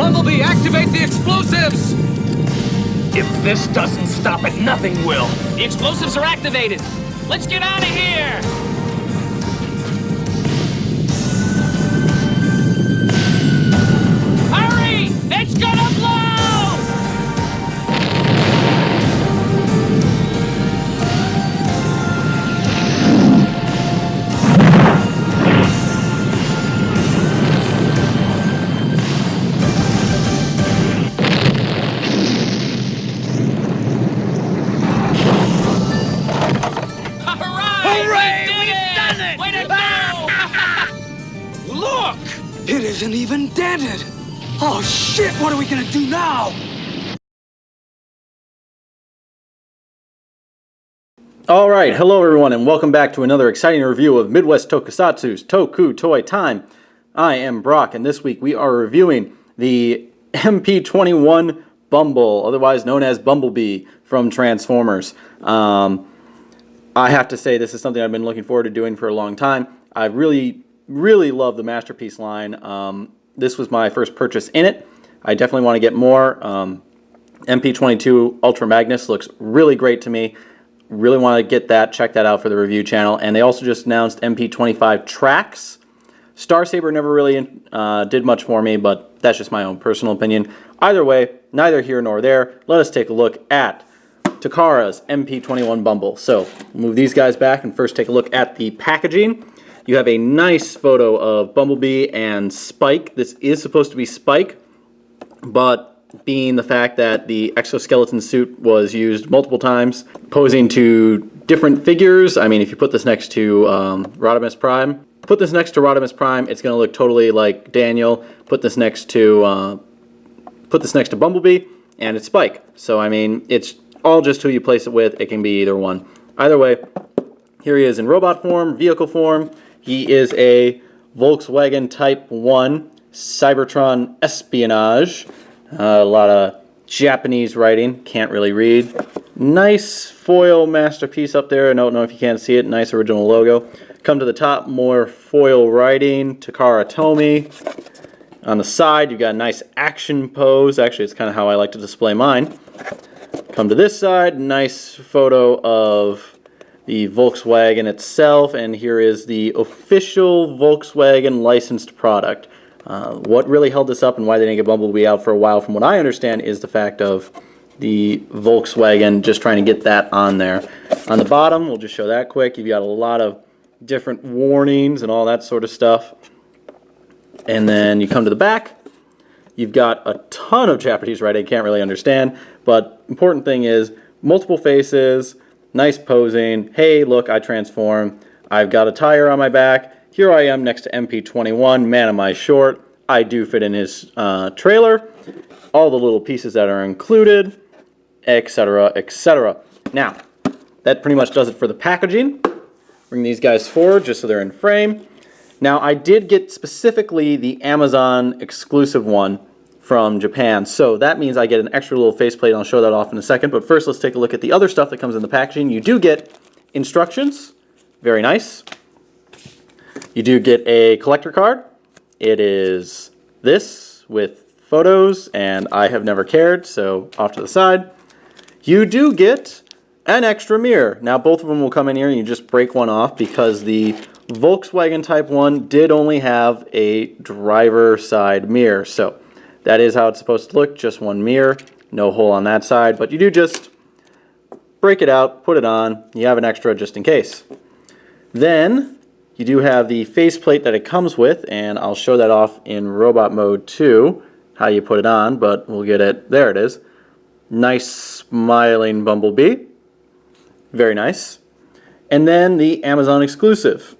Bumblebee, activate the explosives! If this doesn't stop it, nothing will. The explosives are activated. Let's get out of here! Hurry! It's gonna blow! It isn't even dented! Oh shit, what are we gonna do now? Alright, hello everyone and welcome back to another exciting review of Midwest Tokusatsu's Toku Toy Time. I am Brock and this week we are reviewing the MP-21 Bumble, otherwise known as Bumblebee from Transformers. I have to say this is something I've been looking forward to doing for a long time. I really love the Masterpiece line. This was my first purchase in it. I definitely want to get more. MP-22 Ultra Magnus looks really great to me. Really want to get that, check that out for the review channel. And they also just announced MP-25 Tracks. Star Saber never really did much for me, but that's just my own personal opinion. Either way, neither here nor there. Let us take a look at Takara's MP-21 Bumble. So, move these guys back and first take a look at the packaging. You have a nice photo of Bumblebee and Spike. This is supposed to be Spike, but being the fact that the exoskeleton suit was used multiple times, posing to different figures. I mean, if you put this next to Rodimus Prime, it's going to look totally like Daniel. Put this next to Bumblebee, and it's Spike. So I mean, it's all just who you place it with. It can be either one. Either way, here he is in robot form, vehicle form. He is a Volkswagen Type 1 Cybertron Espionage. A lot of Japanese writing, can't really read. Nice foil masterpiece up there. I don't know if you can't see it. Nice original logo. Come to the top, more foil writing. Takara Tomy. On the side, you've got a nice action pose. Actually, it's kind of how I like to display mine. Come to this side, nice photo of the Volkswagen itself, and here is the official Volkswagen licensed product. What really held this up and why they didn't get Bumblebee out for a while, from what I understand, is the fact of the Volkswagen just trying to get that on there. On the bottom, we'll just show that quick. You've got a lot of different warnings and all that sort of stuff. And then you come to the back. You've got a ton of Japanese writing I can't really understand, but important thing is multiple faces, nice posing. Hey, look, I transform. I've got a tire on my back. Here I am next to MP-21. Man, am I short. I do fit in his trailer. All the little pieces that are included, etc., etc. Now, that pretty much does it for the packaging. Bring these guys forward just so they're in frame. Now, I did get specifically the Amazon exclusive one from Japan, so that means I get an extra little faceplate, and I'll show that off in a second. But first, let's take a look at the other stuff that comes in the packaging. You do get instructions, very nice. You do get a collector card. It is this with photos, and I have never cared, so off to the side. You do get an extra mirror. Now, both of them will come in here, and you just break one off because the Volkswagen Type 1 did only have a driver side mirror, so that is how it's supposed to look, just one mirror, no hole on that side, but you do just break it out, put it on, you have an extra just in case. Then, you do have the faceplate that it comes with, and I'll show that off in robot mode too, how you put it on, but we'll get it, there it is. Nice smiling Bumblebee, very nice. And then the Amazon exclusive,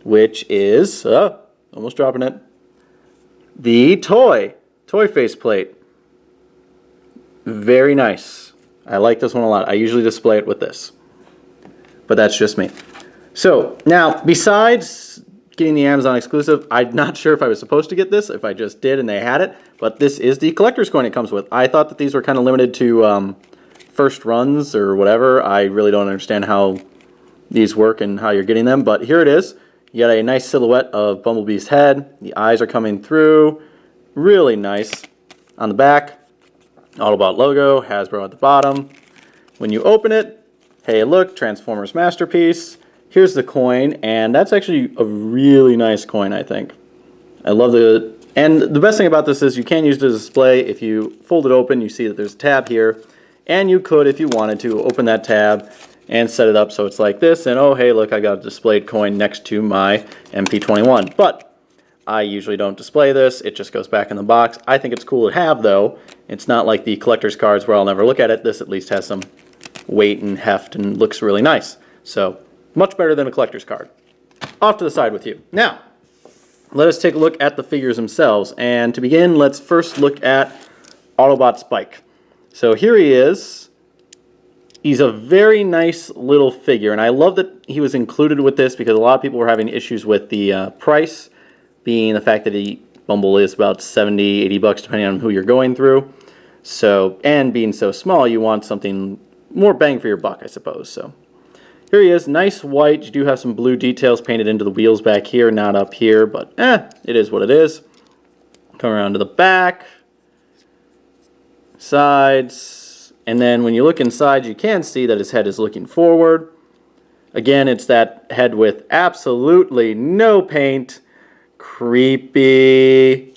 which is, almost dropping it, the toy faceplate. Very nice. I like this one a lot. I usually display it with this, but that's just me. So now, besides getting the Amazon exclusive, I'm not sure if I was supposed to get this, if I just did and they had it, but this is the collector's coin it comes with. I thought that these were kind of limited to first runs or whatever. I really don't understand how these work and how you're getting them, but here it is. You got a nice silhouette of Bumblebee's head. The eyes are coming through. Really nice. On the back, Autobot logo, Hasbro at the bottom. When you open it, hey look, Transformers Masterpiece. Here's the coin, and that's actually a really nice coin, I think. I love the, and the best thing about this is you can use it as a display. If you fold it open, you see that there's a tab here, and you could, if you wanted to, open that tab and set it up so it's like this, and oh hey look, I got a displayed coin next to my MP-21. But I usually don't display this, it just goes back in the box. I think it's cool to have though. It's not like the collector's cards where I'll never look at it. This at least has some weight and heft and looks really nice. So, much better than a collector's card. Off to the side with you. Now, let us take a look at the figures themselves. And to begin, let's first look at Autobot Spike. So here he is. He's a very nice little figure, and I love that he was included with this because a lot of people were having issues with the price, being the fact that Bumble is about 70, 80 bucks depending on who you're going through. So, and being so small, you want something more bang for your buck, I suppose. So here he is, nice white. You do have some blue details painted into the wheels back here, not up here, but it is what it is. Come around to the back, sides. And then when you look inside, you can see that his head is looking forward. Again, it's that head with absolutely no paint. Creepy.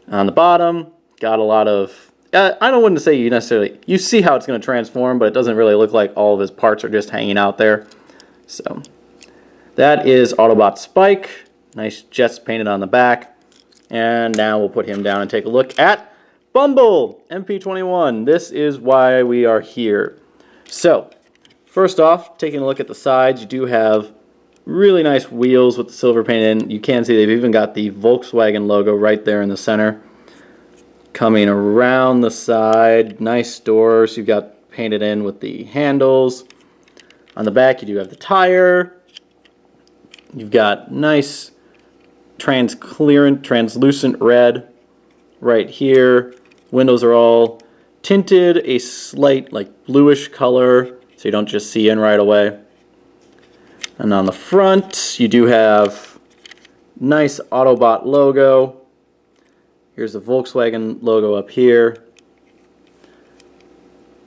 On the bottom, got a lot of... I wouldn't say you see how it's going to transform, but it doesn't really look like all of his parts are just hanging out there. So, that is Autobot Spike. Nice jets painted on the back. And now we'll put him down and take a look at Bumble MP-21. This is why we are here. So, first off, taking a look at the sides, you do have really nice wheels with the silver paint in. You can see they've even got the Volkswagen logo right there in the center. Coming around the side, nice doors. You've got painted in with the handles. On the back, you do have the tire. You've got nice translucent red right here. Windows are all tinted a slight like bluish color so you don't just see in right away. And on the front you do have nice Autobot logo. Here's the Volkswagen logo up here.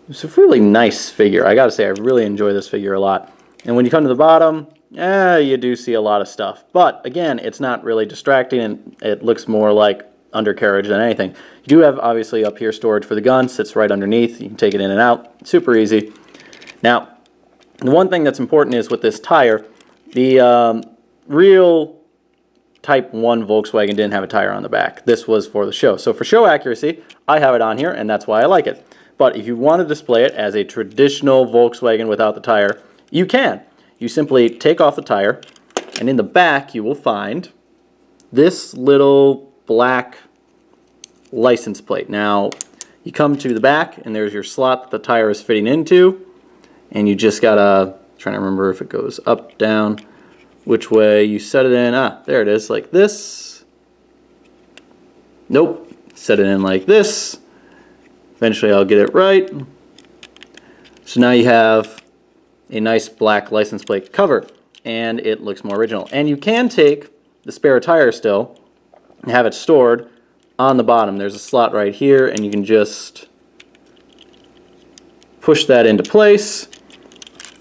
It's a really nice figure. I gotta say I really enjoy this figure a lot. And when you come to the bottom, you do see a lot of stuff. But again, it's not really distracting and it looks more like undercarriage than anything. You do have obviously up here storage for the gun, sits right underneath. You can take it in and out, super easy. Now, the one thing that's important is with this tire, the real Type 1 Volkswagen didn't have a tire on the back. This was for the show. So for show accuracy, I have it on here and that's why I like it. But if you want to display it as a traditional Volkswagen without the tire, you can. You simply take off the tire and in the back you will find this little black license plate. Now you come to the back and there's your slot that the tire is fitting into and you just gotta, trying to remember if it goes up, down, which way you set it in. There it is, like this. Nope, set it in like this. Eventually I'll get it right. So now you have a nice black license plate cover and it looks more original. And you can take the spare tire still and have it stored on the bottom. There's a slot right here and you can just push that into place.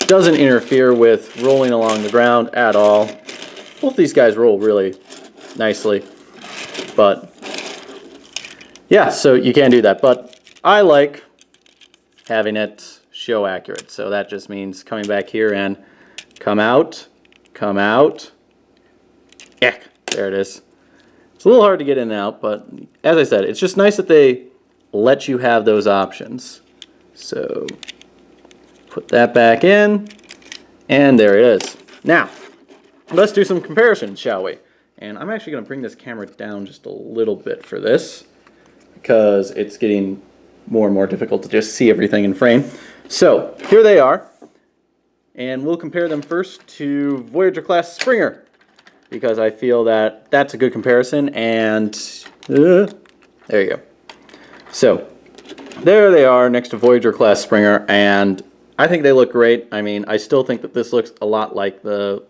Doesn't interfere with rolling along the ground at all. Both these guys roll really nicely, but yeah, so you can do that. But I like having it show accurate, so that just means coming back here and come out, there it is. It's a little hard to get in and out, but as I said, it's just nice that they let you have those options. So put that back in, and there it is. Now, let's do some comparisons, shall we? And I'm actually going to bring this camera down just a little bit for this, because it's getting more and more difficult to just see everything in frame. So, here they are, and we'll compare them first to Voyager class Springer, because I feel that that's a good comparison, and there you go. So, there they are next to Voyager class Springer, and I think they look great. I mean, I still think that this looks a lot like the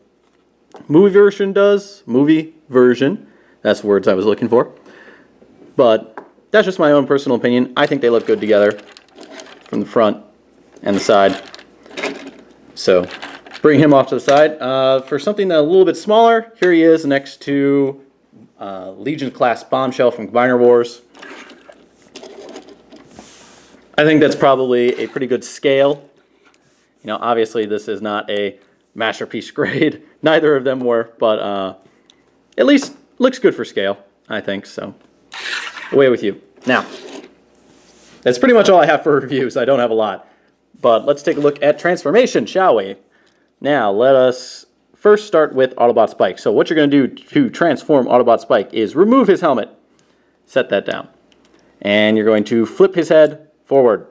movie version does. Movie version. That's the words I was looking for. But that's just my own personal opinion. I think they look good together from the front and the side. So bring him off to the side. For something a little bit smaller, here he is next to Legion class Bombshell from Combiner Wars. I think that's probably a pretty good scale. You know, obviously this is not a masterpiece grade. Neither of them were, but at least looks good for scale, I think. So away with you. Now, that's pretty much all I have for reviews. I don't have a lot. But let's take a look at transformation, shall we? Now, let us first start with Autobot Spike. So what you're going to do to transform Autobot Spike is remove his helmet. Set that down. And you're going to flip his head forward.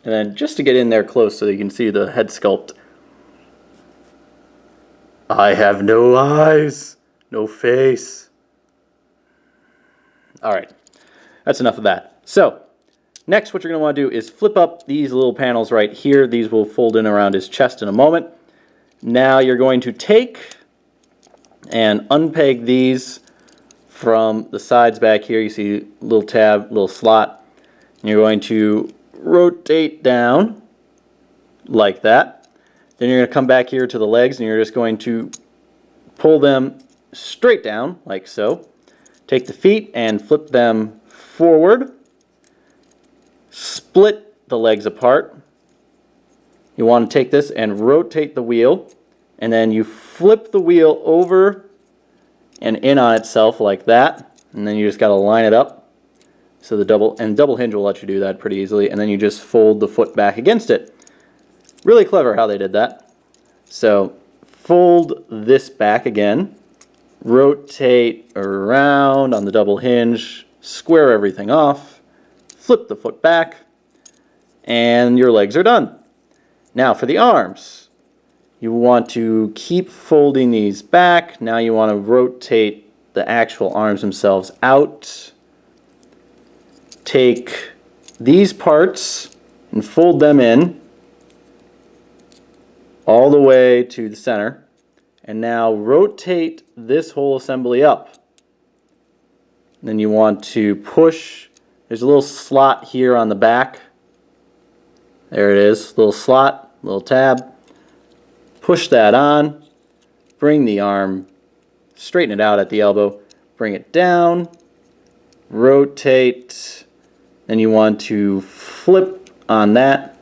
And then just to get in there close so you can see the head sculpt. I have no eyes, no face. Alright, that's enough of that. So, next what you're going to want to do is flip up these little panels right here. These will fold in around his chest in a moment. Now you're going to take and unpeg these from the sides back here. You see a little tab, little slot. And you're going to rotate down like that. Then you're going to come back here to the legs and you're just going to pull them straight down like so. Take the feet and flip them forward. Split the legs apart. You want to take this and rotate the wheel, and then you flip the wheel over and in on itself like that, and then you just got to line it up. So the double hinge will let you do that pretty easily, and then you just fold the foot back against it. Really clever how they did that. So fold this back again, rotate around on the double hinge, square everything off, flip the foot back, and your legs are done. Now for the arms, you want to keep folding these back. Now you want to rotate the actual arms themselves out. Take these parts and fold them in all the way to the center. And now rotate this whole assembly up. Then you want to push. There's a little slot here on the back. There it is, little slot, little tab. Push that on. Bring the arm, straighten it out at the elbow. Bring it down. Rotate. Then you want to flip on that.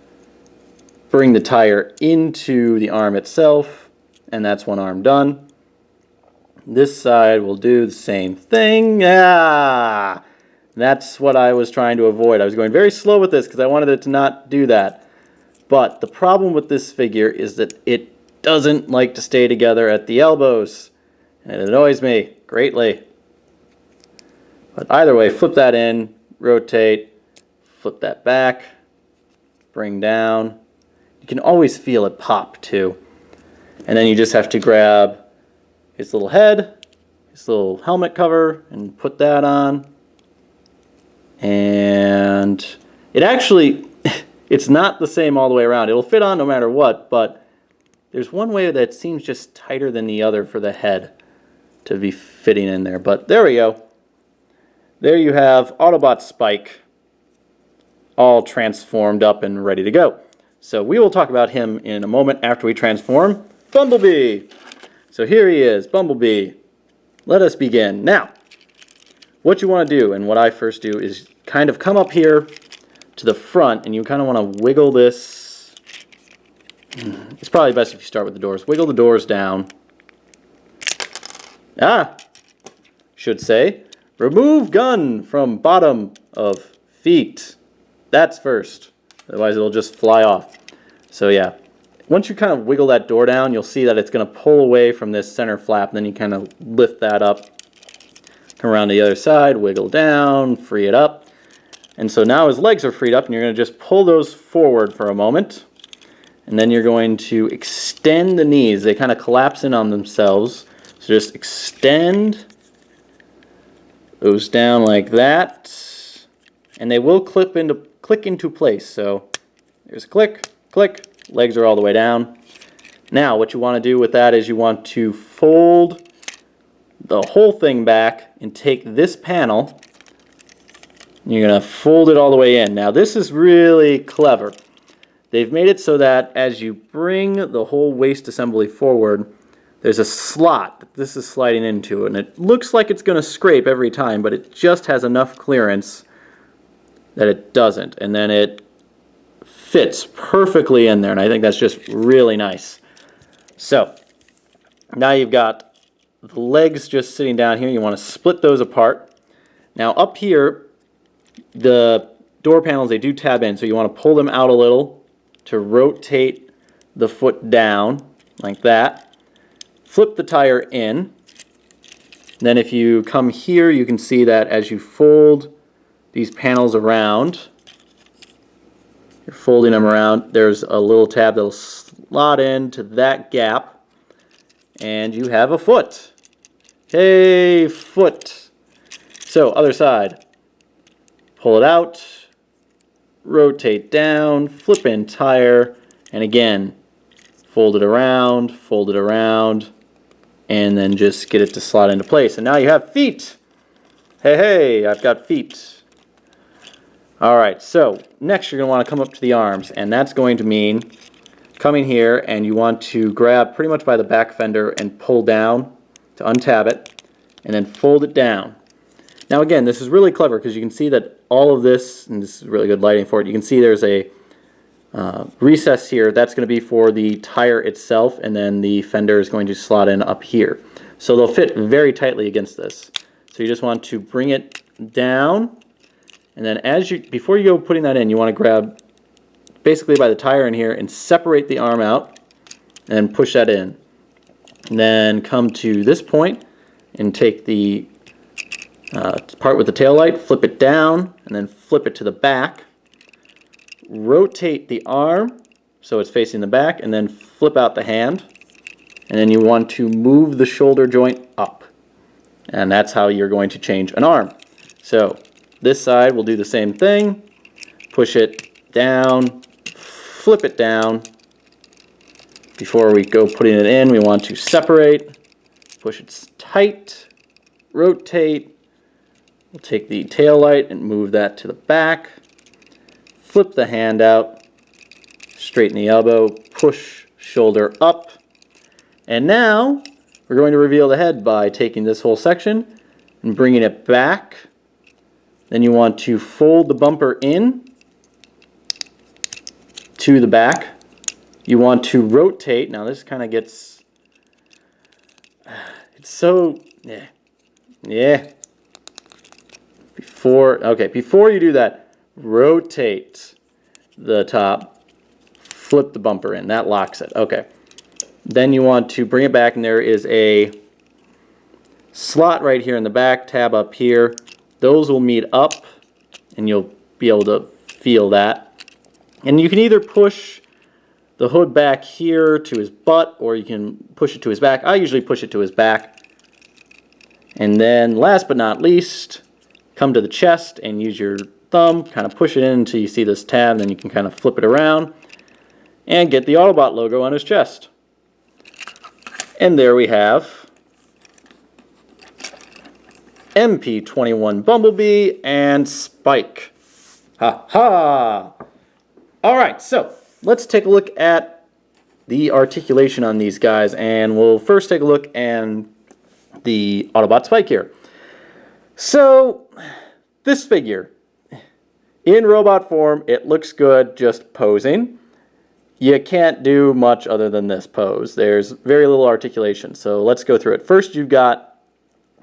Bring the tire into the arm itself. And that's one arm done. This side will do the same thing. That's what I was trying to avoid. I was going very slow with this because I wanted it to not do that. But the problem with this figure is that it doesn't like to stay together at the elbows. And it annoys me greatly. But either way, flip that in, rotate, flip that back, bring down. You can always feel it pop too. And then you just have to grab his little head, his little helmet cover, and put that on. And it actually, it's not the same all the way around. It'll fit on no matter what, but there's one way that seems just tighter than the other for the head to be fitting in there. But there we go. There you have Autobot Spike all transformed up and ready to go. So we will talk about him in a moment after we transform Bumblebee. So here he is, Bumblebee. Let us begin. Now, what you want to do, and what I first do, is kind of come up here to the front, and you kind of want to wiggle this. It's probably best if you start with the doors. Wiggle the doors down. Should say, remove gun from bottom of feet. That's first. Otherwise it'll just fly off. So yeah, once you kind of wiggle that door down, you'll see that it's going to pull away from this center flap, and then you kind of lift that up. Come around to the other side, wiggle down, free it up. And so now his legs are freed up, and you're going to just pull those forward for a moment. And then you're going to extend the knees. They kind of collapse in on themselves. So just extend those down like that. And they will click into place. So there's a click, click, legs are all the way down. Now what you want to do with that is you want to fold the whole thing back and take this panel You're going to fold it all the way in. Now this is really clever. They've made it so that as you bring the whole waist assembly forward, there's a slot that this is sliding into, and it looks like it's going to scrape every time, but it just has enough clearance that it doesn't, and then it fits perfectly in there, and I think that's just really nice. So now you've got the legs just sitting down here. You want to split those apart. Now up here, the door panels, they do tab in, so you want to pull them out a little to rotate the foot down like that. Flip the tire in. Then if you come here, you can see that as you fold these panels around, you're folding them around, there's a little tab that'll slot into that gap, and you have a foot. Hey, foot. So, other side. Pull it out, rotate down, flip in tire, and again, fold it around, and then just get it to slot into place. And now you have feet. Hey, I've got feet. Alright, so next you're going to want to come up to the arms, and that's going to mean coming here and you want to grab pretty much by the back fender and pull down to untab it, and then fold it down. Now again, this is really clever because you can see that all of this, and this is really good lighting for it, you can see there's a recess here. That's going to be for the tire itself, and then the fender is going to slot in up here. So they'll fit very tightly against this. So you just want to bring it down, and then before you go putting that in, you want to grab basically by the tire in here and separate the arm out and push that in. And then come to this point and take the part with the tail light, flip it down, and then flip it to the back. Rotate the arm so it's facing the back, and then flip out the hand, and then you want to move the shoulder joint up, and that's how you're going to change an arm. So this side will do the same thing. Push it down, flip it down. Before we go putting it in, we want to separate, push it tight, rotate. We'll take the tail light and move that to the back. Flip the hand out, straighten the elbow, push shoulder up. And now we're going to reveal the head by taking this whole section and bringing it back. Then you want to fold the bumper in to the back. You want to rotate. Now this kind of gets, it's so, yeah. Before you do that, rotate the top, flip the bumper in. That locks it. Okay. Then you want to bring it back, and there is a slot right here in the back, tab up here. Those will meet up, and you'll be able to feel that. And you can either push the hood back here to his butt, or you can push it to his back. I usually push it to his back. And then last but not least, come to the chest and use your thumb, kind of push it in until you see this tab, then you can kind of flip it around and get the Autobot logo on his chest. And there we have MP-21 Bumblebee and Spike. Ha ha! Alright, so let's take a look at the articulation on these guys, and we'll first take a look at the Autobot Spike here. So, this figure, in robot form, it looks good just posing. You can't do much other than this pose. There's very little articulation, so let's go through it. First, you've got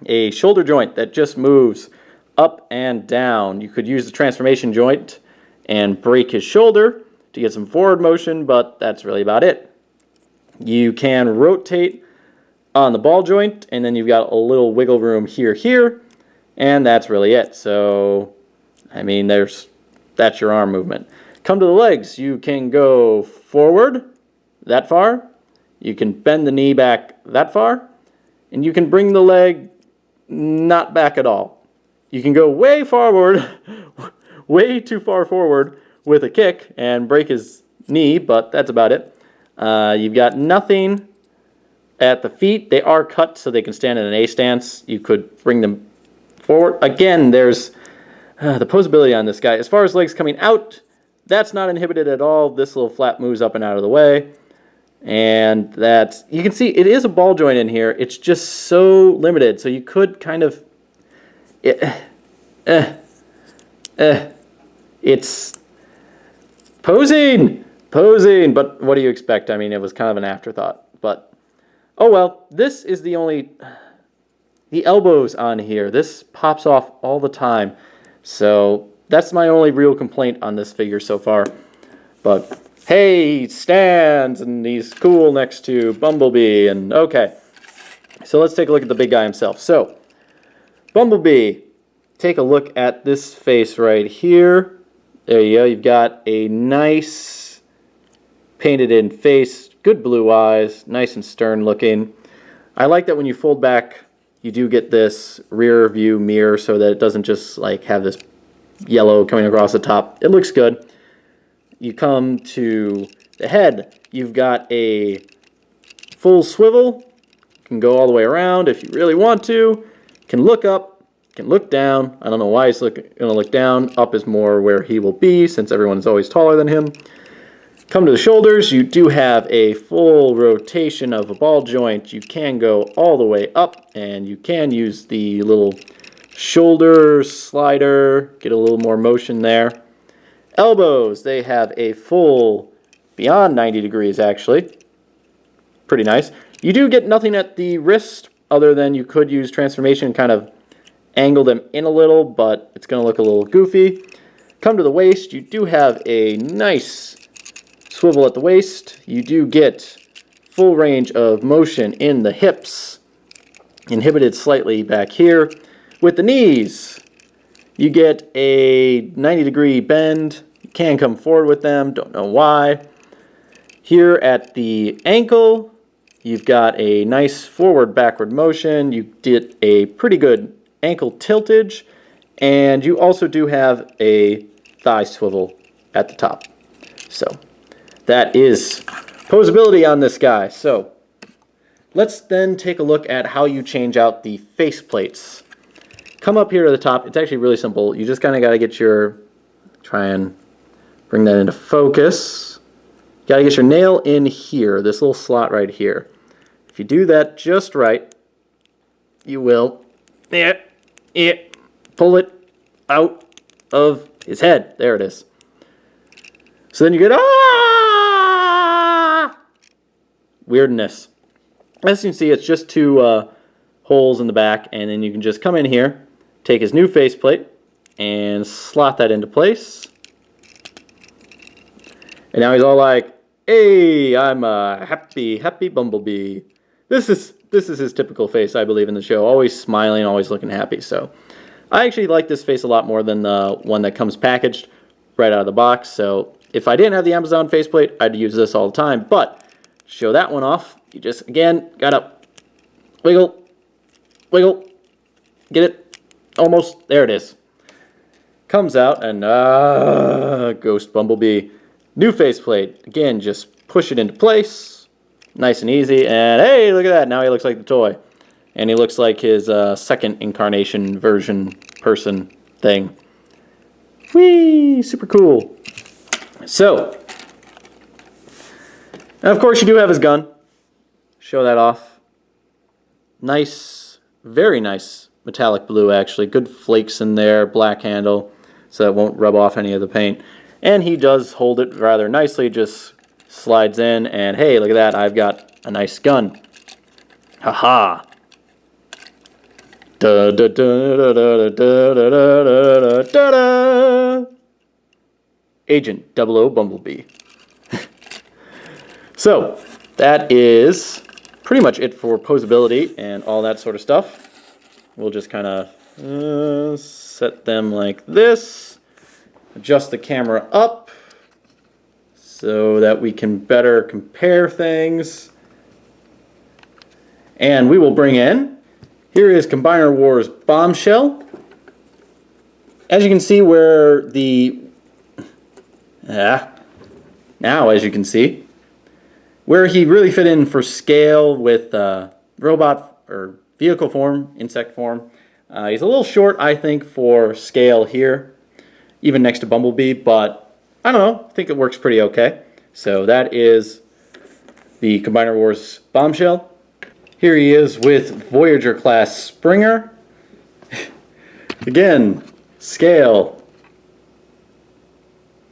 a shoulder joint that just moves up and down. You could use the transformation joint and break his shoulder to get some forward motion, but that's really about it. You can rotate on the ball joint, and then you've got a little wiggle room here, and that's really it. So, I mean, that's your arm movement. Come to the legs. You can go forward that far. You can bend the knee back that far. And you can bring the leg not back at all. You can go way forward, way too far forward with a kick and break his knee, but that's about it. You've got nothing at the feet. They are cut so they can stand in an A stance. You could bring them forward. Again, there's The posability on this guy. As far as legs coming out, that's not inhibited at all. This little flap moves up and out of the way. And that, you can see it is a ball joint in here. It's just so limited. So you could kind of... It's posing! Posing! But what do you expect? I mean, it was kind of an afterthought. But, oh well. This is the only... The elbows on here. This pops off all the time. So that's my only real complaint on this figure so far. But hey, he stands and he's cool next to Bumblebee. And okay, so let's take a look at the big guy himself. So Bumblebee, take a look at this face right here. There you go. You've got a nice painted in face, good blue eyes, nice and stern looking. I like that when you fold back, you do get this rear view mirror so that it doesn't just like have this yellow coming across the top. It looks good. You come to the head. You've got a full swivel. You can go all the way around if you really want to. You can look up. You can look down. I don't know why he's going to look down. Up is more where he will be since everyone's always taller than him. Come to the shoulders, you do have a full rotation of a ball joint. You can go all the way up, and you can use the little shoulder slider, get a little more motion there. Elbows, they have a full, beyond 90 degrees actually. Pretty nice. You do get nothing at the wrist, other than you could use transformation and kind of angle them in a little, but it's going to look a little goofy. Come to the waist, you do have a nice swivel at the waist. You do get full range of motion in the hips, inhibited slightly back here. With the knees, you get a 90-degree bend. You can come forward with them, don't know why. Here at the ankle, you've got a nice forward-backward motion. You did a pretty good ankle tiltage, and you also do have a thigh swivel at the top. So that is posability on this guy. So let's then take a look at how you change out the face plates. Come up here to the top. It's actually really simple. You just kind of got to get your, try and bring that into focus. Got to get your nail in here, this little slot right here. If you do that just right, you will pull it out of his head. There it is. So then you get, weirdness. As you can see, it's just two holes in the back, and then you can just come in here, take his new faceplate, and slot that into place. And now he's all like, hey, I'm a happy Bumblebee. This is his typical face, I believe, in the show. Always smiling, always looking happy. So I actually like this face a lot more than the one that comes packaged right out of the box. So if I didn't have the Amazon faceplate, I'd use this all the time. But show that one off. You just, again, gotta wiggle, wiggle, get it, almost, there it is. Comes out, and Ghost Bumblebee. New faceplate. Again, just push it into place, nice and easy, and hey, look at that, now he looks like the toy. And he looks like his second incarnation version person thing. Whee! Super cool. So, and of course you do have his gun. Show that off. Nice, very nice metallic blue actually. Good flakes in there, black handle, so it won't rub off any of the paint. And he does hold it rather nicely, just slides in, and hey, look at that, I've got a nice gun. Haha. Da da da da da da da da da da. Agent 00 Bumblebee. So, that is pretty much it for posability and all that sort of stuff. We'll just kind of set them like this. Adjust the camera up so that we can better compare things. And we will bring in, here is Combiner Wars Bombshell. As you can see where the, now as you can see, where he really fit in for scale with robot or vehicle form, insect form, He's a little short, I think, for scale here, even next to Bumblebee, but I don't know, I think it works pretty okay. So that is the Combiner Wars Bombshell. Here he is with Voyager class Springer. Again, scale.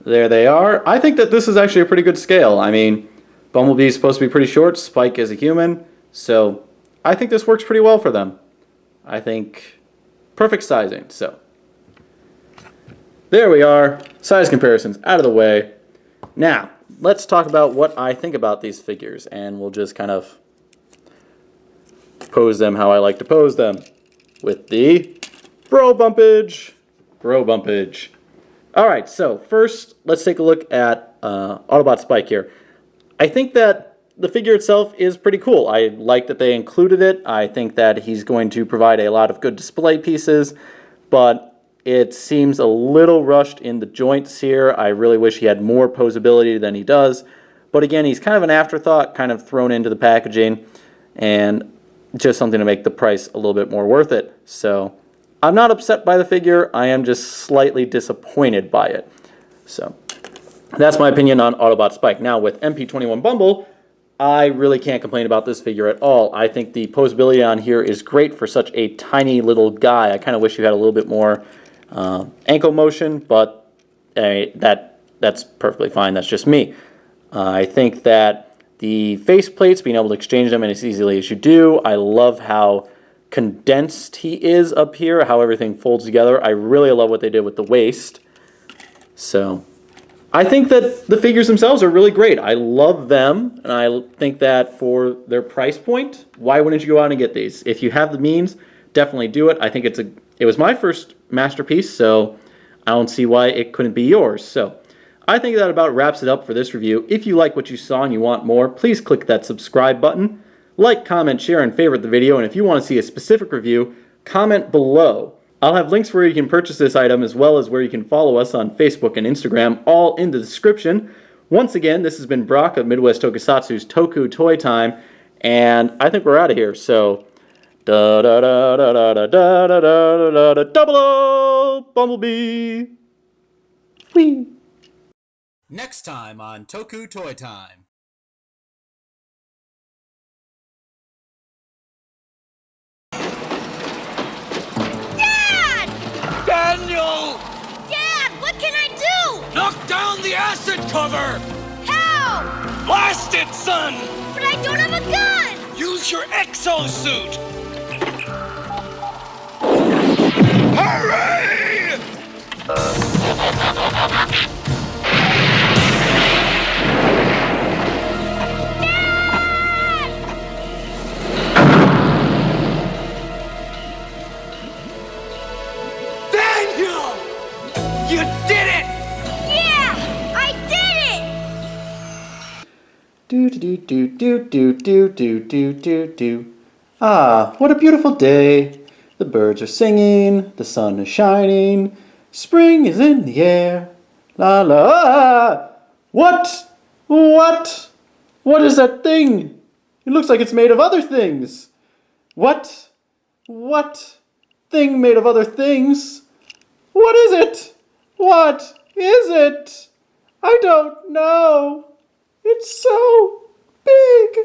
There they are. I think that this is actually a pretty good scale. I mean, Bumblebee is supposed to be pretty short, Spike is a human, so I think this works pretty well for them. I think perfect sizing, so. There we are, size comparisons out of the way. Now, let's talk about what I think about these figures, and we'll just kind of pose them how I like to pose them, with the bro bumpage. Alright, so first, let's take a look at Autobot Spike here. I think that the figure itself is pretty cool. I like that they included it. I think that he's going to provide a lot of good display pieces, but it seems a little rushed in the joints here. I really wish he had more posability than he does. But again, he's kind of an afterthought, kind of thrown into the packaging, and just something to make the price a little bit more worth it. So I'm not upset by the figure. I am just slightly disappointed by it. So that's my opinion on Autobot Spike. Now with MP-21 Bumble, I really can't complain about this figure at all. I think the posability on here is great for such a tiny little guy. I kind of wish you had a little bit more ankle motion, but that's perfectly fine. That's just me. I think that the face plates, being able to exchange them as easily as you do. I love how condensed he is up here, how everything folds together. I really love what they did with the waist. So I think that the figures themselves are really great. I love them, and I think that for their price point, why wouldn't you go out and get these? If you have the means, definitely do it. I think it was my first masterpiece, so I don't see why it couldn't be yours. So I think that about wraps it up for this review. If you like what you saw and you want more, please click that subscribe button. Like, comment, share, and favorite the video. And if you want to see a specific review, comment below. I'll have links where you can purchase this item as well as where you can follow us on Facebook and Instagram, all in the description. Once again, this has been Brock of Midwest Tokusatsu's Toku Toy Time, and I think we're out of here. So, double O, Bumblebee. Whee! Next time on Toku Toy Time. Dad! Daniel! Dad, what can I do? Knock down the acid cover! How? Blast it, son! But I don't have a gun! Use your exosuit! Hurry! Daniel! You did it! Yeah! I did it! Do do do do do do do do do do. Ah, what a beautiful day. The birds are singing, the sun is shining, spring is in the air. La la. Ah! What? What? What is that thing? It looks like it's made of other things. What? What? Thing made of other things? What is it? What is it? I don't know. It's so big.